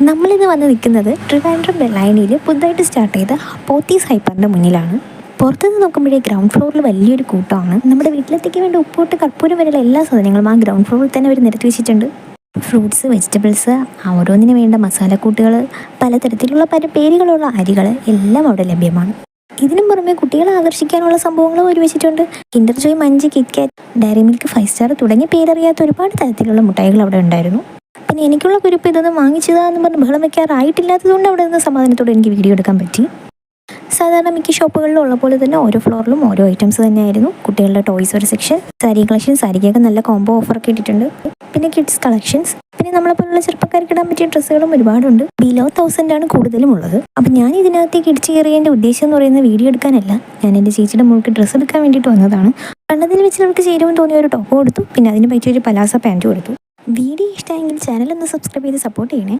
നമ്മളിന്ന് വന്ന് നിൽക്കുന്നത് ട്രിവാൻഡ്രം വെള്ളായണിയിൽ പുതുതായിട്ട് സ്റ്റാർട്ട് ചെയ്ത പോത്തീസ് ഹൈപ്പറിൻ്റെ മുന്നിലാണ്. പുറത്തുനിന്ന് നോക്കുമ്പോഴേ ഗ്രൗണ്ട് ഫ്ലോറിൽ വലിയൊരു കൂട്ടമാണ്. നമ്മുടെ വീട്ടിലെത്തിക്ക് വേണ്ട ഉപ്പോട്ട് കർപ്പൂരം വരെയുള്ള എല്ലാ സാധനങ്ങളും ആ ഗ്രൗണ്ട് ഫ്ലോറിൽ തന്നെ അവർ നിരത്തി വെച്ചിട്ടുണ്ട്. ഫ്രൂട്ട്സ്, വെജിറ്റബിൾസ്, ഓരോന്നിന് വേണ്ട മസാലക്കൂട്ടുകൾ, പലതരത്തിലുള്ള പേരുകളുള്ള അരികൾ എല്ലാം അവിടെ ലഭ്യമാണ്. ഇതിനും പുറമെ കുട്ടികളെ ആകർഷിക്കാനുള്ള സംഭവങ്ങളും ഒരു വെച്ചിട്ടുണ്ട്. Kinder Joy, Munch, KitKat, Dairy Milk, 5 Star തുടങ്ങി പേരറിയാത്ത ഒരുപാട് തരത്തിലുള്ള മുട്ടായികൾ അവിടെ ഉണ്ടായിരുന്നു. പിന്നെ എനിക്കുള്ള കുരിപ്പ് ഇതൊന്നും വാങ്ങിച്ചതാന്ന് പറഞ്ഞ് ബഹളം വെക്കാറായിട്ടില്ലാത്തതുകൊണ്ട് അവിടെ നിന്ന് സമാധാനത്തോടെ എനിക്ക് വീഡിയോ എടുക്കാൻ പറ്റി. സാധാരണ മിക്ക ഷോപ്പുകളിലും ഉള്ള പോലെ തന്നെ ഓരോ ഫ്ലോറിലും ഓരോ ഐറ്റംസ് തന്നെയായിരുന്നു. കുട്ടികളുടെ ടോയ്സ് ഒരു സെക്ഷൻ, സാരി കളക്ഷൻ, സാരിക്കൊക്കെ നല്ല കോംബോ ഓഫറൊക്കെ ഇട്ടിട്ടുണ്ട്. പിന്നെ കിഡ്സ് കളക്ഷൻസ്, പിന്നെ നമ്മളെപ്പോലുള്ള ചെറുപ്പക്കാർക്ക് ഇടാൻ പറ്റിയ ഡ്രസ്സുകളും ഒരുപാടുണ്ട്. ബിലോ 1000 ആണ് കൂടുതലും ഉള്ളത്. അപ്പം ഞാൻ ഇതിനകത്തേക്ക് ഇടിച്ചു കയറിയതിൻ്റെ ഉദ്ദേശം എന്ന് പറയുന്നത് വീഡിയോ എടുക്കാനല്ല, ഞാൻ എൻ്റെ ചേച്ചിയുടെ മോൾക്ക് ഡ്രസ്സ് എടുക്കാൻ വേണ്ടിയിട്ട് വന്നതാണ്. കണ്ടതിൽ വെച്ച് നമുക്ക് ചേരുമെന്ന് തോന്നിയ ഒരു ടോപ്പ് കൊടുത്തു, പിന്നെ അതിന് പറ്റിയൊരു പലാസ പാൻറ്റും കൊടുത്തു. വീഡിയോ ഇഷ്ടമായെങ്കിൽ ചാനൽ ഒന്ന് സബ്സ്ക്രൈബ് ചെയ്ത് സപ്പോർട്ട് ചെയ്യണേ.